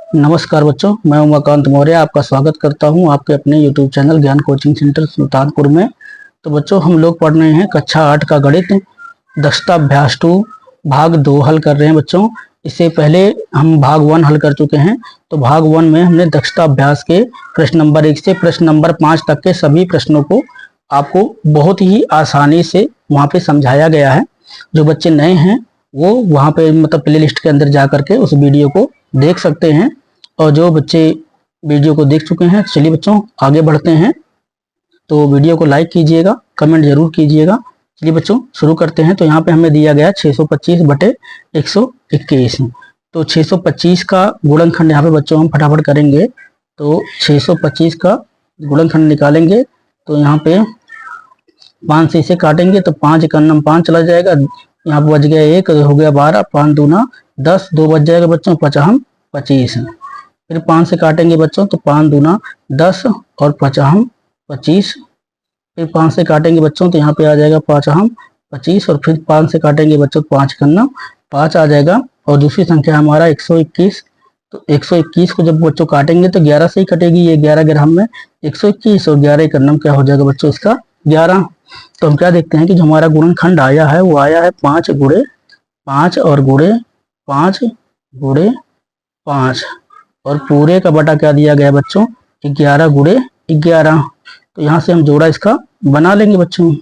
नमस्कार बच्चों, मैं उमाकांत मौर्य आपका स्वागत करता हूं आपके अपने YouTube चैनल ज्ञान कोचिंग सेंटर सुल्तानपुर में। तो बच्चों, हम लोग पढ़ रहे हैं कक्षा 8 का गणित दक्षता अभ्यास 2 भाग 2 हल कर रहे हैं बच्चों। इससे पहले हम भाग 1 हल कर चुके हैं। तो भाग 1 में हमने दक्षता अभ्यास के प्रश्न नंबर 1 से प्रश्न नंबर 5 तक के सभी प्रश्नों को आपको बहुत ही आसानी से वहाँ पे समझाया गया है। जो बच्चे नए हैं वो वहाँ पे मतलब प्ले लिस्ट के अंदर जा करके उस वीडियो को देख सकते हैं, और जो बच्चे वीडियो को देख चुके हैं, चलिए बच्चों आगे बढ़ते हैं। तो वीडियो को लाइक कीजिएगा, कमेंट जरूर कीजिएगा। चलिए बच्चों शुरू करते हैं। तो यहाँ पे हमें दिया गया 625 बटे 121। तो 625 का गुणनखंड यहाँ पे बच्चों हम फटाफट करेंगे। तो 625 का गुणनखंड निकालेंगे। तो यहाँ पे 5 से इसे काटेंगे तो 5 एकन्नम 5 चला जाएगा। यहाँ पे बच गया 1, हो गया 12, 5 दूना 10, 2 बच जाएगा बच्चों, पचहम 25। फिर 5 से काटेंगे बच्चों तो 5 दूना 10 और पचहम 25। फिर 5 से काटेंगे बच्चों तो यहाँ पे आ जाएगा पचहम 25, और फिर 5 से काटेंगे बच्चों 5 कन्ना 5 आ जाएगा। और दूसरी संख्या हमारा 121। तो 121 को जब बच्चों काटेंगे तो 11 से ही कटेगी। ये 11 ग्राम में 121 और 11 कन्नम क्या हो जाएगा बच्चों, इसका 11। तो हम क्या देखते हैं कि जो हमारा गुणनखंड आया है वो आया है 5 गुणे 5 और गुणे 5 गुणे 5, और पूरे का बटा क्या दिया गया बच्चों, 11 गुणे 11। तो यहाँ से हम जोड़ा इसका बना लेंगे बच्चों।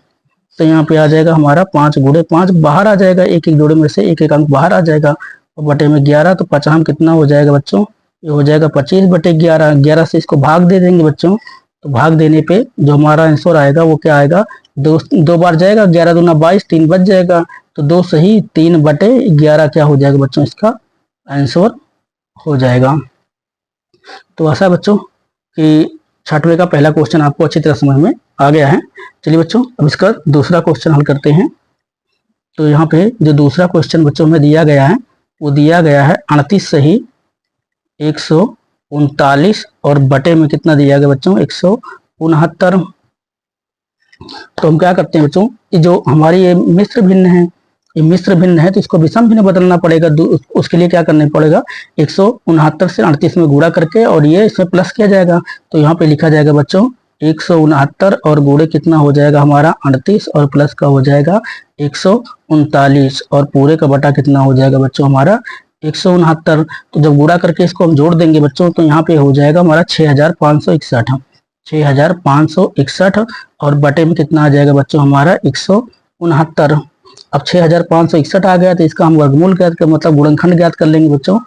तो यहाँ पे आ जाएगा हमारा 5 गुणे 5, बाहर आ जाएगा, एक एक जोड़े में से एक एक अंक बाहर आ जाएगा, और बटे में 11। तो पचहम कितना हो जाएगा बच्चों, ये हो जाएगा 25 बटे 11। 11 से इसको भाग दे देंगे बच्चों। तो भाग देने पे जो हमारा आंसर आएगा वो क्या आएगा, दो बार जाएगा, 11 दूना 22, 3 बच जाएगा। तो 2 सही 3 बटे 11 क्या हो जाएगा बच्चों, इसका आंसर हो जाएगा। तो ऐसा बच्चों कि छठवें का पहला क्वेश्चन आपको अच्छी तरह समझ में आ गया है। चलिए बच्चों अब इसका दूसरा क्वेश्चन हल करते हैं। तो यहाँ पे जो दूसरा क्वेश्चन बच्चों में दिया गया है वो दिया गया है 38 सही 139, और बटे में कितना दिया गया बच्चों, 169। तो हम क्या करते हैं बच्चों, ये जो हमारी ये मिश्र भिन्न है, ये मिश्र भिन्न है तो इसको विषम भिन्न बदलना पड़ेगा। उसके लिए क्या करना पड़ेगा, 169 से 38 में गुणा करके और ये इसमें प्लस किया जाएगा। तो यहाँ पे लिखा जाएगा बच्चों 169 और गुणे कितना हो जाएगा हमारा 38, और प्लस का हो जाएगा 139, और पूरे का बटा कितना हो जाएगा बच्चों हमारा 169। तो जब गुणा करके इसको हम जोड़ देंगे बच्चों तो यहाँ पे हो जाएगा हमारा 6561, 6561, और बटे में कितना आ जाएगा बच्चों हमारा 169। अब 6561 आ गया तो इसका हम वर्गमूल ज्ञात कर मतलब गुणनखंड ज्ञात कर लेंगे बच्चों।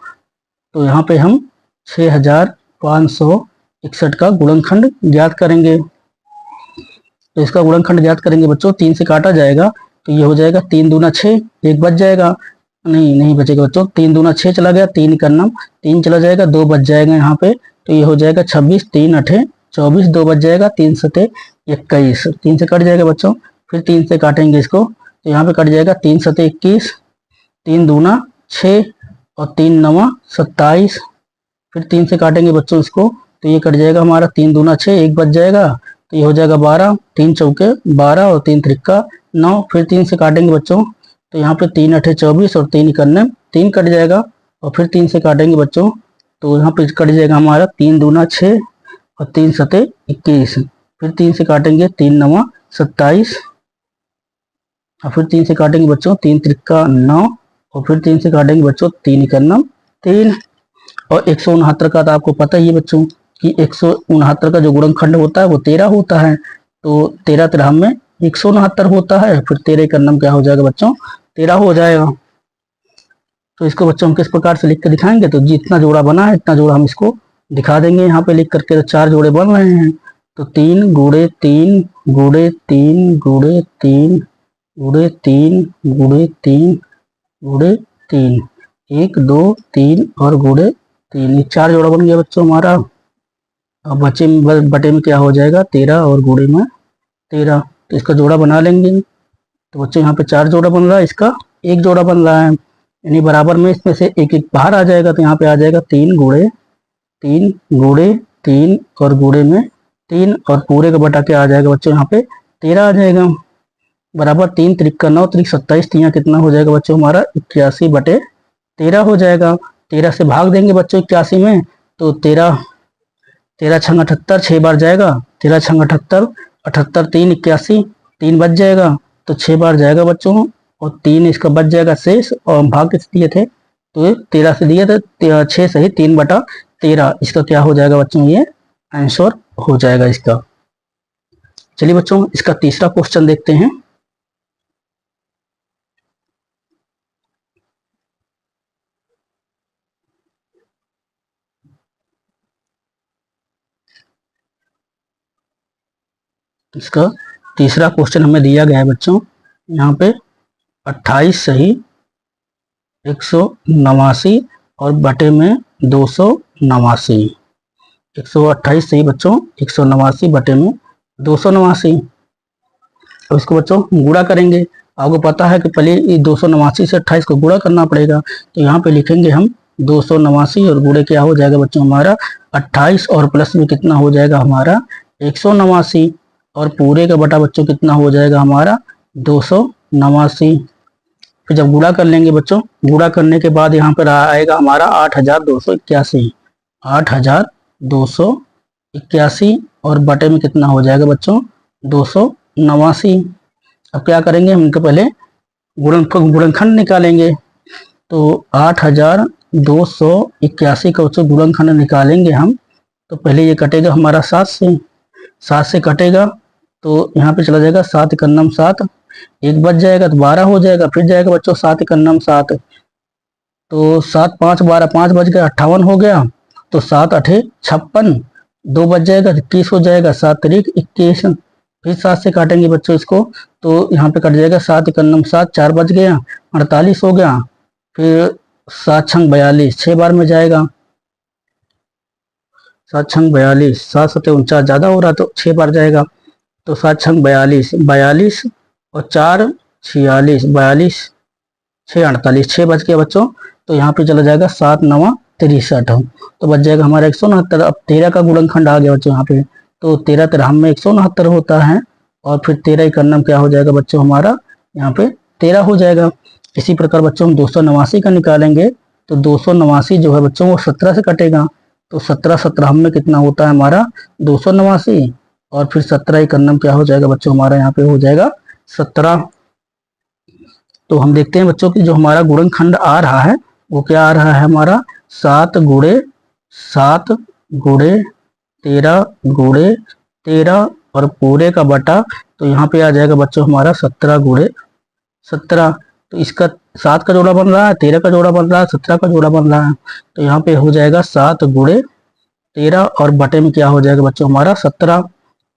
तो यहाँ पे हम 6561 का गुणनखंड ज्ञात करेंगे। तो इसका गुणनखंड ज्ञात करेंगे बच्चों, 3 से काटा जाएगा तो ये हो जाएगा 3 दूना 6, एक बच जाएगा, नहीं बचेगा बच्चों, 3 दूना 6 चला गया, 3 का नाम 3 चला जाएगा, 2 बच जाएगा यहाँ पे। तो ये हो जाएगा 26, 3 अठे 24, 2 बच जाएगा, 3 सते 21, 3 से कट जाएगा बच्चों। फिर 3 से काटेंगे इसको तो यहाँ पे कट जाएगा 3 सते 21, 3 दूना 6 और 3 नवा 27। फिर 3 से काटेंगे बच्चों इसको तो ये कट जाएगा हमारा 3 दूना 6, एक बच जाएगा, तो ये हो जाएगा 12, 3 चौके 12 और 3 त्रिक्का 9। फिर 3 से काटेंगे बच्चों तो यहाँ पे 3 अठे 24 और 3 इकन्ने 3 कट जाएगा, और फिर 3 से काटेंगे बच्चों तो यहाँ पे कट जाएगा हमारा 3 दूना 6 और 3 सते 21। फिर 3 से काटेंगे 3 नवा 27, और फिर 3 से काटेंगे बच्चों 3 त्रिक्का 9, और फिर 3 से काटेंगे बच्चों 3 इकन्नम 3। और 169 का तो आपको पता ही है बच्चों कि 169 का जो गुणनखंड होता है वो 13 होता है। तो 13 13 में 169 होता है, फिर 13 इकन्नम क्या हो जाएगा बच्चों, 13 हो जाएगा। तो इसको बच्चों हम किस प्रकार से लिख कर दिखाएंगे, तो जितना जोड़ा बना है इतना जोड़ा हम इसको दिखा देंगे यहाँ पे लिख करके। तो 4 जोड़े बन रहे हैं, तो 3 गुणे 3 गुणे 3 गुणे 3 गुणे 3 गुणे 3 गुणे 3, 1 2 3 और गुणे 3, ये 4 जोड़ा बन गया बच्चों हमारा। अब बटे में क्या हो जाएगा 13 और गुणे में 13। तो इसका जोड़ा बना लेंगे। तो बच्चों यहाँ पे 4 जोड़ा बन रहा है, इसका 1 जोड़ा बन रहा है, यानी बराबर में इसमें से एक एक बाहर आ जाएगा। तो यहाँ पे आ जाएगा 3 गुणे 3 गुणे 3 और गुणे में 3, और पूरे का बटा क्या आ जाएगा बच्चों यहाँ पे 13 आ जाएगा, बराबर 3 त्रिक्का 9, 3 27, यहाँ कितना हो जाएगा बच्चों हमारा 81 बटे 13 हो जाएगा। 13 से भाग देंगे बच्चों 81 में, तो 13 13 छंग 78, 6 बार जाएगा, 13 छंग 78, 78 3 81, 3 बच जाएगा, तो 6 बार जाएगा बच्चों, और 3 इसका बच जाएगा शेष, और भाग किस दिए थे, तो 13 से दिए थे 6 सही 3/13, इसका क्या हो जाएगा बच्चों, ये आंसर हो जाएगा इसका। चलिए बच्चों इसका तीसरा क्वेश्चन देखते हैं। इसका तीसरा क्वेश्चन हमें दिया गया है बच्चों, यहाँ पे 28 सही 189 और बटे में 289, 128 सही बच्चों 189 बटे में 289। अब इसको बच्चों गुणा करेंगे। आपको पता है कि पहले ये 289 से 28 को गुणा करना पड़ेगा, तो यहाँ पे लिखेंगे हम 289 और गुणे क्या हो जाएगा बच्चों हमारा 28, और प्लस में कितना हो जाएगा हमारा 189, और पूरे का बटा बच्चों कितना हो जाएगा हमारा 289। फिर जब गुणा कर लेंगे बच्चों, गुणा करने के बाद यहाँ पर आएगा हमारा 8281, 8281, और बटे में कितना हो जाएगा बच्चों 289। अब क्या करेंगे हम, इनके पहले गुणनखंड निकालेंगे। तो 8281 का बच्चों गुणनखंड निकालेंगे हम, तो पहले ये कटेगा हमारा 7 से, 7 से कटेगा तो यहाँ पे चला जाएगा 7 एकन्नम 7, एक बच जाएगा तो 12 हो जाएगा, फिर जाएगा बच्चों 7 एकन्नम 7, तो 7 5 12, 5 बच गया 58 हो गया, तो 7 8 56, 2 बच जाएगा 21 हो जाएगा, 7 तारीख 21, फिर 7 से काटेंगे बच्चों इसको, तो यहाँ पे कट जाएगा 7 एकन्नम 7, 4 बच गया 48 हो गया, फिर 7 छंग 42, 6 बार में जाएगा, 7 छंग 42, 7 सत्ते 49 ज्यादा हो रहा तो 6 बार जाएगा, तो 7 छंग 42, 42 और 4 46, 42 6 48, 6 बच गया बच्चों, तो यहाँ पे चला जाएगा 7 9 63, तो बच जाएगा हमारा 169। अब 13 का गुणनखंड आ गया बच्चों यहाँ पे, तो 13 13 में 169 होता है, और फिर 13 एकन्नम क्या हो जाएगा बच्चों हमारा यहाँ पे 13 हो जाएगा। इसी प्रकार बच्चों हम 289 का निकालेंगे, तो 289 जो है बच्चों वो 17 से कटेगा, तो 17 17 में कितना होता है हमारा 289, और फिर 17 एकन्नम क्या हो जाएगा बच्चों हमारा यहाँ पे हो जाएगा 17। तो हम देखते हैं बच्चों की जो हमारा गुणनखंड आ रहा है वो क्या आ रहा है हमारा 7 गुणे 7 गुणे 13 गुणे 13 और पूरे का बटा, तो यहाँ पे आ जाएगा बच्चों हमारा 17 गुणे 17। तो इसका 7 का जोड़ा बन रहा है, 13 का जोड़ा बन रहा है, 17 का जोड़ा बन रहा है, तो यहाँ पे हो जाएगा 7 गुणे 13 और बटे में क्या हो जाएगा बच्चों हमारा 17,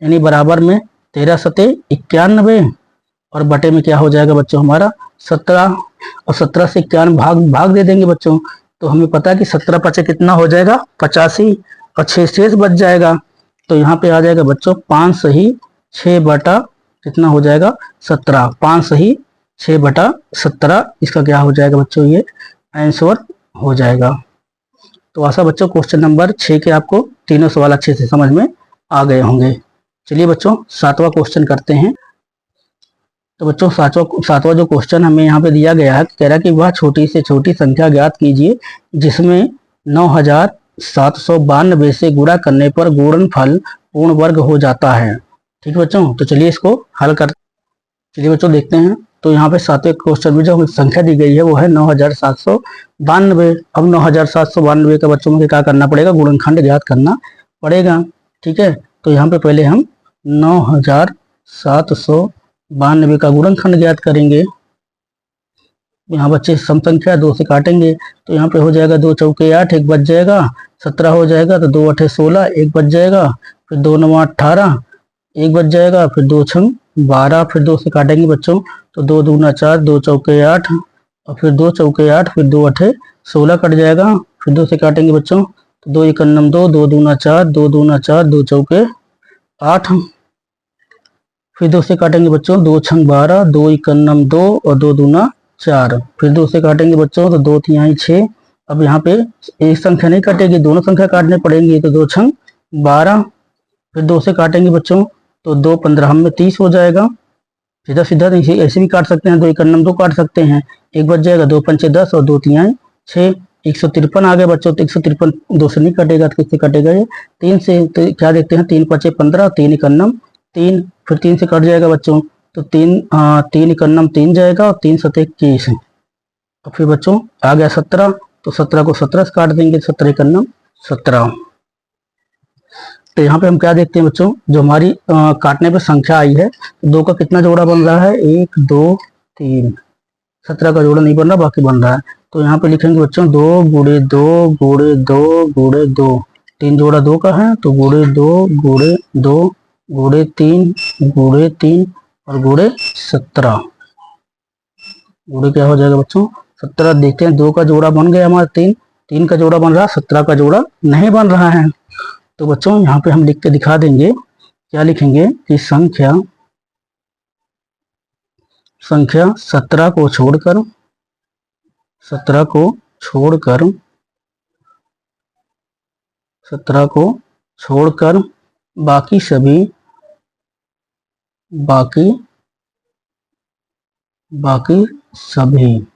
यानी बराबर में 13 सते 91 और बटे में क्या हो जाएगा बच्चों हमारा 17, और 17 से 91 भाग दे देंगे बच्चों, तो हमें पता है कि 17 पचे कितना हो जाएगा 85, और 6 शेष बच जाएगा, तो यहाँ पे आ जाएगा बच्चों 5 सही 6 बटा कितना हो जाएगा 17, 5 सही 6 बटा 17, इसका क्या हो जाएगा बच्चों ये आंसर हो जाएगा। तो आशा बच्चों क्वेश्चन नंबर 6 के आपको तीनों सवाल अच्छे से समझ में आ गए होंगे। चलिए बच्चों 7वां क्वेश्चन करते हैं। तो बच्चों 7वां जो क्वेश्चन हमें यहाँ पे दिया गया है, कह रहा है कि वह छोटी से छोटी संख्या ज्ञात कीजिए जिसमें 9792 से गुणा करने पर गुणनफल पूर्ण वर्ग हो जाता है। ठीक है बच्चों, तो चलिए इसको हल कर, चलिए बच्चों देखते हैं। तो यहाँ पे 7वें क्वेश्चन में जो संख्या दी गई है वो है 9792। अब 9792 का बच्चों में क्या करना पड़ेगा, गुणनखंड ज्ञात करना पड़ेगा। ठीक है, तो यहाँ पे पहले हम 9792 का गुणनखंड ज्ञात करेंगे। यहाँ बच्चे सम संख्या 2 से काटेंगे, तो यहाँ पे हो जाएगा 2 चौके 8, एक बच जाएगा, 17 हो जाएगा, तो 2 8 16, एक बच जाएगा, फिर 2 9 18, एक बच जाएगा, फिर 2 छंग 12, फिर 2 से काटेंगे बच्चों, तो 2 दूना 4, 2 चौके 8, और फिर 2 चौके 8, फिर 2 8 16 कट जाएगा, फिर 2 से काटेंगे बच्चों, तो 2 एकन्नम 2, 2 दूना 4, 2 दूना 4, 2 चौके 8, फिर 2 से काटेंगे बच्चों, 2 छंग 12, 2 एकन्नम 2 और 2 दूना 4, फिर 2 से काटेंगे बच्चों, तो 2 तिहाई 6। अब यहाँ पे एक संख्या नहीं कटेगी, दोनों संख्या काटने पड़ेंगी, तो 2 छंग 12, फिर 2 से काटेंगे बच्चों, तो 2 15 में 30 हो जाएगा। सीधा सीधा ऐसे भी काट सकते हैं, 2 एकन्नम 2 काट सकते हैं, एक बच जाएगा, 2 पंचे 10 और 2 तिहाई 6, 153 आ गया बच्चों, तो 153 2 से नहीं कटेगा, तो किससे कटेगा ये 3 से। तो क्या देखते हैं, 3 पचे 15, 3 इकन्नम 3, फिर 3 से कट जाएगा बच्चों, तो 3 इकन्नम 3 जाएगा और 3 सते 21। और फिर बच्चों आ गया 17, तो 17 को 17 से काट देंगे, 17 इकन्नम 17। तो यहाँ पे हम क्या देखते हैं बच्चों, जो हमारी काटने पे संख्या आई है, तो 2 का कितना जोड़ा बन रहा है, 1 2 3। 17 का जोड़ा नहीं बन रहा, बाकी बन रहा है। तो यहाँ पे लिखेंगे बच्चों 2 गुणे 2 गुणे 2 गुणे 2, 3 जोड़ा 2 का है, तो गुणे 2 गुणे 2 गुणे 3 गुणे 3 और गुणे 17। गुणे क्या हो जाएगा बच्चों 17। देखते हैं 2 का जोड़ा बन गया हमारा 3, 3 का जोड़ा बन रहा, 17 का जोड़ा नहीं बन रहा है। तो बच्चों यहाँ पे हम लिख के दिखा देंगे, क्या लिखेंगे कि संख्या 17 को छोड़कर 17 को छोड़कर 17 को छोड़कर बाकी सभी बाकी बाकी सभी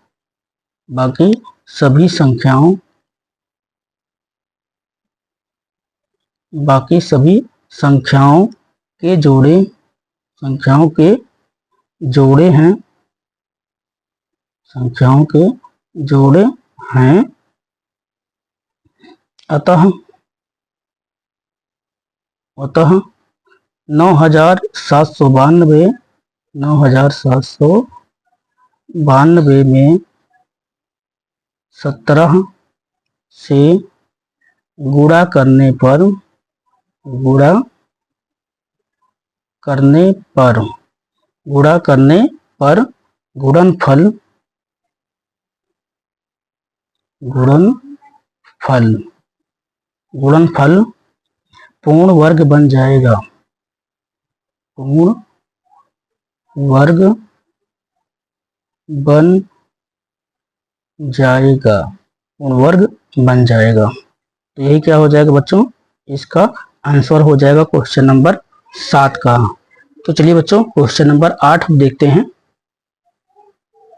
बाकी सभी संख्याओं बाकी सभी संख्याओं के जोड़े संख्याओं के जोड़े हैं संख्याओं के जोड़े हैं। अतः 9792 9792 में 17 से गुणा करने पर गुणनफल पूर्ण वर्ग बन जाएगा। पूर्ण वर्ग बन जाएगा। पूर्ण वर्ग बन जाएगा। तो यही क्या हो जाएगा बच्चों, इसका आंसर हो जाएगा क्वेश्चन नंबर 7 का। तो चलिए बच्चों क्वेश्चन नंबर 8 देखते हैं।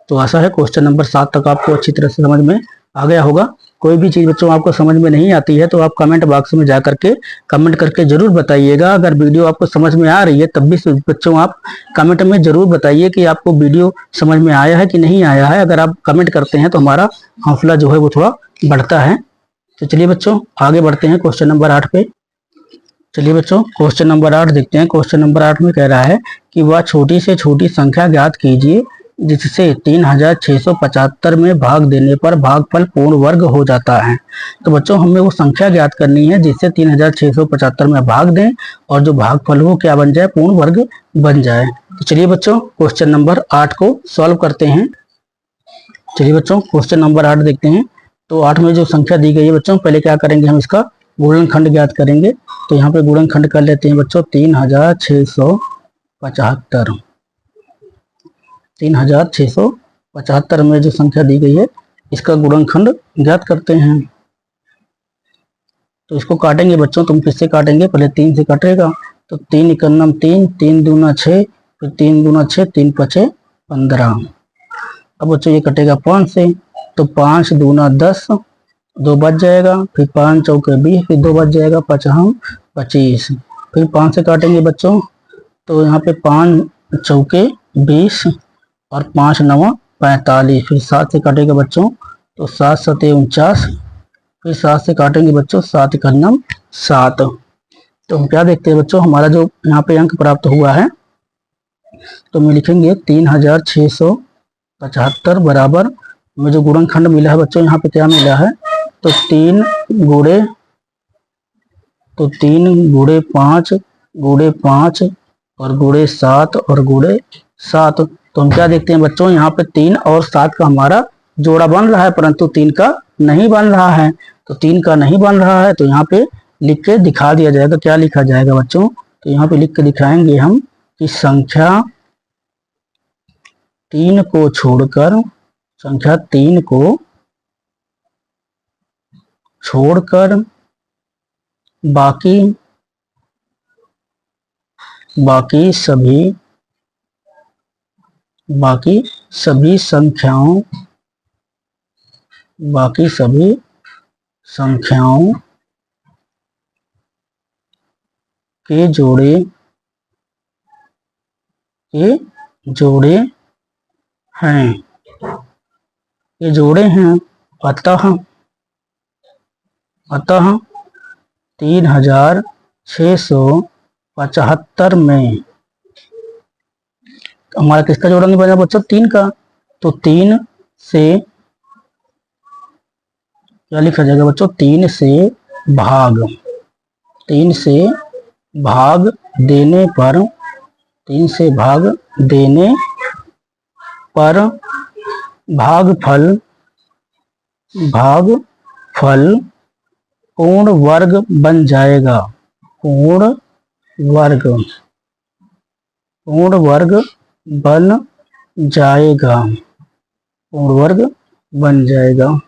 तो आशा है क्वेश्चन नंबर 7 तक आपको अच्छी तरह से समझ में आ गया होगा। कोई भी चीज़ बच्चों आपको समझ में नहीं आती है तो आप कमेंट बॉक्स में जा करके कमेंट करके जरूर बताइएगा। अगर वीडियो आपको समझ में आ रही है तब भी बच्चों आप कमेंट में जरूर बताइए कि आपको वीडियो समझ में आया है कि नहीं आया है। अगर आप कमेंट करते हैं तो हमारा हौसला जो है वो थोड़ा बढ़ता है। तो चलिए बच्चों आगे बढ़ते हैं क्वेश्चन नंबर 8 पे। चलिए बच्चों क्वेश्चन नंबर 8 देखते हैं। क्वेश्चन नंबर 8 में कह रहा है कि वह छोटी से छोटी संख्या ज्ञात कीजिए जिससे 3675 में भाग देने पर भागफल पूर्ण वर्ग हो जाता है। तो बच्चों हमें वो संख्या ज्ञात करनी है जिससे 3675 में भाग दें और जो भागफल हो क्या बन जाए, पूर्ण वर्ग बन जाए। तो चलिए बच्चों क्वेश्चन नंबर 8 को सॉल्व करते हैं। चलिए बच्चों क्वेश्चन नंबर 8 देखते हैं। तो 8 में जो संख्या दी गई है बच्चों, पहले क्या करेंगे, हम इसका गुणनखंड ज्ञात करेंगे। तो यहाँ पे गुणनखंड कर लेते हैं बच्चों 3675। 3675 में जो संख्या दी गई है इसका गुणनखंड ज्ञात करते हैं। तो इसको काटेंगे बच्चों, तुम किससे काटेंगे, पहले 3 से काटेगा। तो 3 इकन्नम 3, 3 दूना 6, फिर 3 दूना 6, 3 पचे 15। अब बच्चों ये कटेगा 5 से, तो 5 दूना 10, 2 बच जाएगा, फिर 5 चौके 20, फिर 2 बच जाएगा, 5 25। फिर 5 से काटेंगे बच्चों, तो यहाँ पे 5 चौके 20 और 5 नवा 45। फिर 7 से काटेगा बच्चों, तो 7 सते 49। फिर 7 से काटेंगे बच्चों, 7 इकन्नम 7। तो हम क्या देखते हैं बच्चों, हमारा जो यहाँ पे अंक प्राप्त हुआ है, तो हम लिखेंगे 3675 बराबर में जो गुणनखंड मिला है बच्चों, यहाँ पे क्या मिला है, तो 3 गुणे 5 गुणे 5 और गुणे 7 और गुणे 7। तो हम क्या देखते हैं बच्चों, यहाँ पे 3 और 7 का हमारा जोड़ा बन रहा है, परंतु 3 का नहीं बन रहा है। तो 3 का नहीं बन रहा है तो यहाँ पे लिख के दिखा दिया जाएगा। क्या लिखा जाएगा बच्चों, तो यहाँ पे लिख के दिखाएंगे हम कि संख्या 3 को छोड़कर बाकी सभी संख्याओं बाकी सभी संख्याओं के जोड़े हैं, ये जोड़े हैं। अतः 3675 में हमारा किसका जोड़ा नहीं बना बच्चों? 3 का। तो 3 से क्या लिखा जाएगा बच्चों? 3 से भाग देने पर 3 से भाग देने पर भागफल पूर्ण वर्ग बन जाएगा। पूर्ण वर्ग बन जाएगा।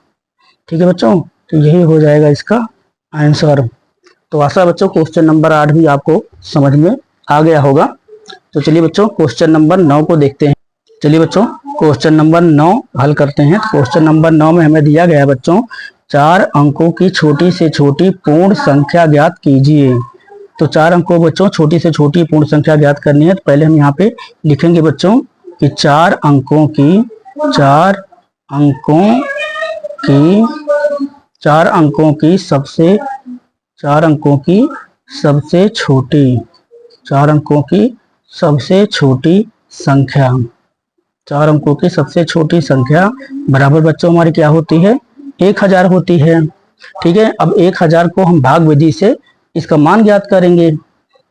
ठीक है बच्चों, तो यही हो जाएगा इसका आंसर। तो आशा है बच्चों क्वेश्चन नंबर 8 भी आपको समझ में आ गया होगा। तो चलिए बच्चों क्वेश्चन नंबर 9 को देखते हैं। चलिए बच्चों क्वेश्चन नंबर 9 हल करते हैं। क्वेश्चन नंबर 9 में हमें दिया गया है बच्चों 4 अंकों की छोटी से छोटी पूर्ण संख्या ज्ञात कीजिए। तो 4 अंकों बच्चों छोटी से छोटी पूर्ण संख्या ज्ञात करनी है। तो पहले हम यहाँ पे लिखेंगे बच्चों कि 4 अंकों की सबसे छोटी संख्या बराबर बच्चों हमारी क्या होती है? 1000 होती है। ठीक है, अब 1000 को हम भाग विधि से इसका मान ज्ञात करेंगे।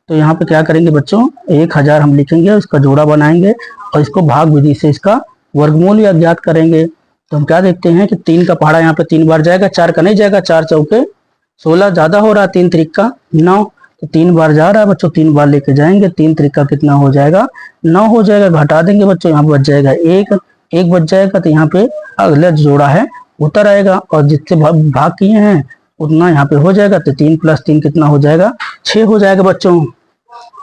तो यहाँ पे क्या करेंगे बच्चों? 1000 हम लिखेंगे, उसका जोड़ा बनाएंगे और इसको भाग विधि से इसका वर्गमूल या ज्ञात करेंगे। तो हम क्या देखते हैं कि 3 का पहाड़ा यहाँ पे 3 बार जाएगा, 4 का नहीं जाएगा। 4 चौके 16 ज्यादा हो रहा है, 3 त्रिका 9, तो 3 बार जा रहा है बच्चों, 3 बार लेके जाएंगे। 3 त्रिका कितना हो जाएगा? 9 हो जाएगा। घटा देंगे बच्चों, यहाँ बच जाएगा 1 बच जाएगा। तो यहाँ पे अगला जोड़ा है उतर आएगा और जितने भाग किए हैं उतना यहाँ पे हो जाएगा। तो 3 + 3 कितना हो जाएगा? 6 हो जाएगा बच्चों।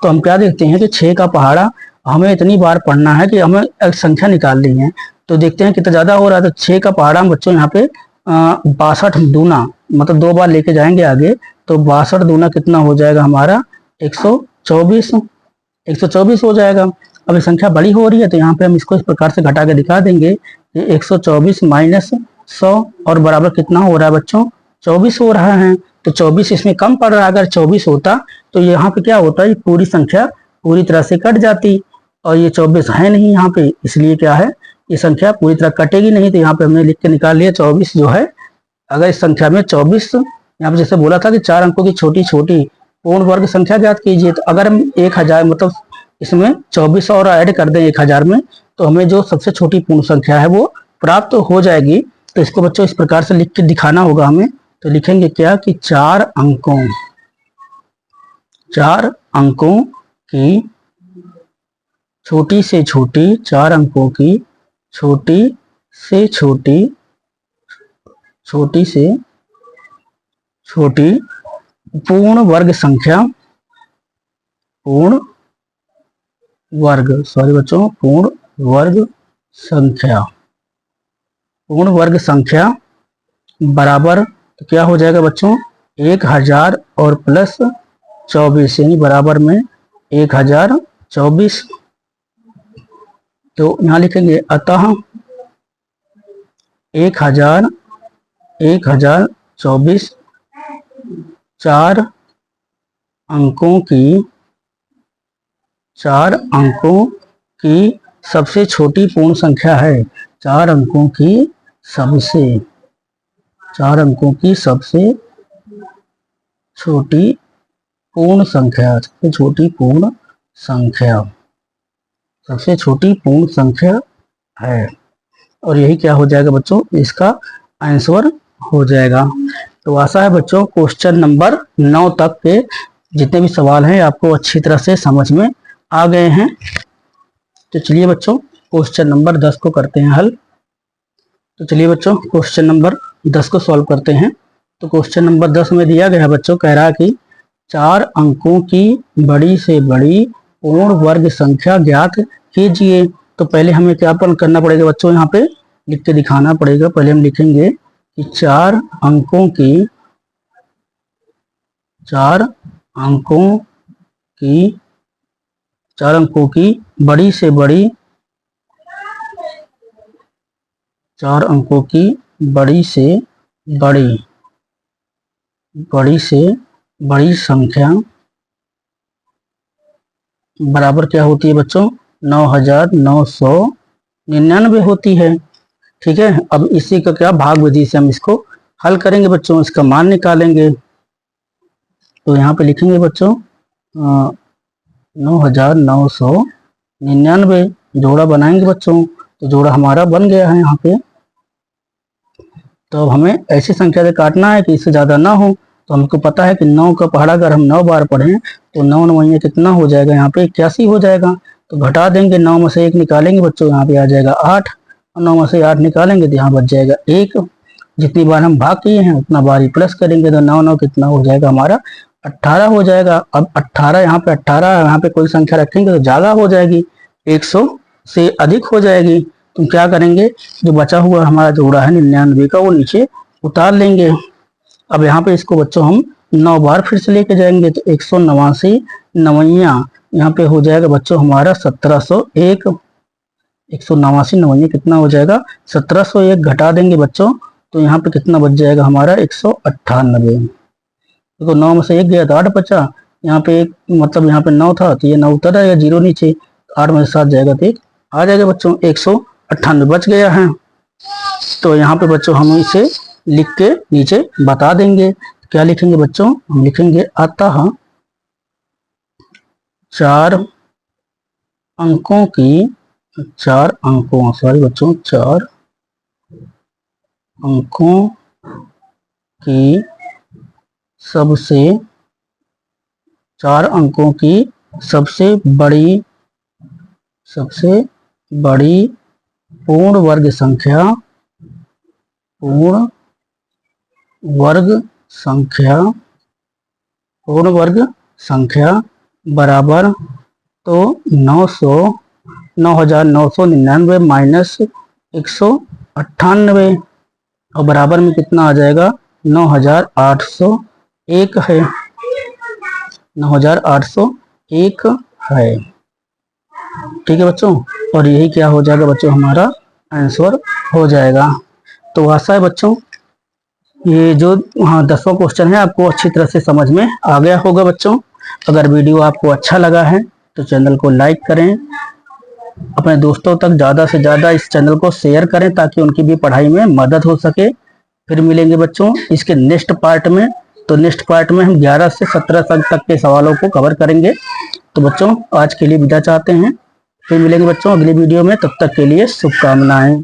तो हम क्या देखते हैं कि 6 का पहाड़ा हमें इतनी बार पढ़ना है कि हमें एक संख्या निकालनी है। तो देखते हैं कितना ज्यादा हो रहा है। तो 6 का पहाड़ा बच्चों यहाँ पे 62 दूना, मतलब 2 बार लेके जाएंगे आगे। तो 62 दूना कितना हो जाएगा हमारा? 124 हो जाएगा। अब ये संख्या बड़ी हो रही है तो यहाँ पे हम इसको इस प्रकार से घटा के दिखा देंगे कि 124 - 100 और बराबर कितना हो रहा है बच्चों? 24 हो रहा है। तो 24 इसमें कम पड़ रहा है। अगर 24 होता तो यहाँ पे क्या होता है? पूरी संख्या पूरी तरह से कट जाती और ये 24 है नहीं यहाँ पे, इसलिए क्या है? ये संख्या पूरी तरह कटेगी नहीं। तो यहाँ पे हमने लिख के निकाल लिया 24 जो है। अगर इस संख्या में 24 यहाँ पे जैसे बोला था कि 4 अंकों की छोटी छोटी पूर्ण वर्ग संख्या ज्ञात कीजिए, तो अगर हम 1000 मतलब इसमें 24 और ऐड कर दें 1000 में, तो हमें जो सबसे छोटी पूर्ण संख्या है वो प्राप्त हो जाएगी। तो इसको बच्चों इस प्रकार से लिख के दिखाना होगा हमें। तो लिखेंगे क्या कि 4 अंकों की छोटी से छोटी 4 अंकों की छोटी से छोटी पूर्ण वर्ग संख्या बराबर तो क्या हो जाएगा बच्चों? 1000 और प्लस 24 यानी बराबर में 1024। तो यहाँ लिखेंगे अतः 1024 4 अंकों की सबसे छोटी पूर्ण संख्या है। 4 अंकों की सबसे छोटी पूर्ण संख्या है। और यही क्या हो जाएगा बच्चों? इसका आंसर हो जाएगा। तो आशा है बच्चों क्वेश्चन नंबर 9 तक के जितने भी सवाल हैं आपको अच्छी तरह से समझ में आ गए हैं। तो चलिए बच्चों क्वेश्चन नंबर 10 को करते हैं हल। तो चलिए बच्चों क्वेश्चन नंबर 10 को सॉल्व करते हैं। तो क्वेश्चन नंबर 10 में दिया गया है बच्चों, कह रहा है कि 4 अंकों की बड़ी से बड़ी पूर्ण वर्ग संख्या ज्ञात कीजिए। तो पहले हमें क्या करना पड़ेगा बच्चों? यहाँ पे लिख के दिखाना पड़ेगा। पहले हम लिखेंगे कि चार अंकों की बड़ी से बड़ी 4 अंकों की बड़ी से बड़ी संख्या बराबर क्या होती है बच्चों? 9999 होती है। ठीक है, अब इसी का क्या भाग विधि से हम इसको हल करेंगे बच्चों, इसका मान निकालेंगे। तो यहाँ पे लिखेंगे बच्चों 9999 जोड़ा बनाएंगे बच्चों। तो जोड़ा हमारा बन गया है यहाँ पे। तो अब हमें ऐसी संख्या से काटना है कि इससे ज़्यादा ना हो। तो हमको पता है कि 9 का पहाड़ा अगर हम 9 बार पढ़ें तो 9 9 कितना हो जाएगा? यहाँ पे 81 हो जाएगा। तो घटा देंगे, 9 में से 1 निकालेंगे बच्चों, यहाँ पे आ जाएगा 8, और 9 में से 8 निकालेंगे तो यहाँ बच जाएगा 1। जितनी बार हम भाग किए हैं उतना बार ही प्लस करेंगे, तो 9 9 कितना हो जाएगा हमारा? 18 हो जाएगा। अब 18 यहाँ पे 18 यहाँ पे कोई संख्या रखेंगे तो ज़्यादा हो जाएगी, 100 से अधिक हो जाएगी। तो क्या करेंगे, जो बचा हुआ हमारा जोड़ा है 99 का वो नीचे उतार लेंगे। अब यहाँ पे इसको बच्चों हम 9 बार फिर से लेके जाएंगे, तो 189 नवैया यहाँ पे हो जाएगा बच्चों हमारा 1701। 189 नवैया कितना हो जाएगा? 1701। घटा देंगे बच्चों तो यहाँ पे कितना बच जाएगा हमारा? 198। देखो 9 में से 1 गया तो 8 बचा। यहाँ पे एक मतलब यहाँ पे 9 था तो ये 9 उतर आएगा 0 नीचे, 8 में से 7 जाएगा तो 1 आ जाएगा बच्चों, 198 बच गया है। तो यहाँ पे बच्चों हम इसे लिख के नीचे बता देंगे। क्या लिखेंगे बच्चों? हम लिखेंगे अतः 4 अंकों की 4 अंकों की सबसे 4 अंकों की सबसे बड़ी पूर्ण वर्ग संख्या बराबर, तो 9999 माइनस 198, और बराबर में कितना आ जाएगा? 9801 है। 9801 है। ठीक है बच्चों, और यही क्या हो जाएगा बच्चों? हमारा आंसर हो जाएगा। तो आशा है बच्चों ये जो 10वां क्वेश्चन है आपको अच्छी तरह से समझ में आ गया होगा बच्चों। अगर वीडियो आपको अच्छा लगा है तो चैनल को लाइक करें, अपने दोस्तों तक ज़्यादा से ज़्यादा इस चैनल को शेयर करें ताकि उनकी भी पढ़ाई में मदद हो सके। फिर मिलेंगे बच्चों इसके नेक्स्ट पार्ट में। तो नेक्स्ट पार्ट में हम 11 से 17 तक के सवालों को कवर करेंगे। तो बच्चों आज के लिए विदा चाहते हैं, फिर मिलेंगे बच्चों अगली वीडियो में। तब तक के लिए शुभकामनाएं।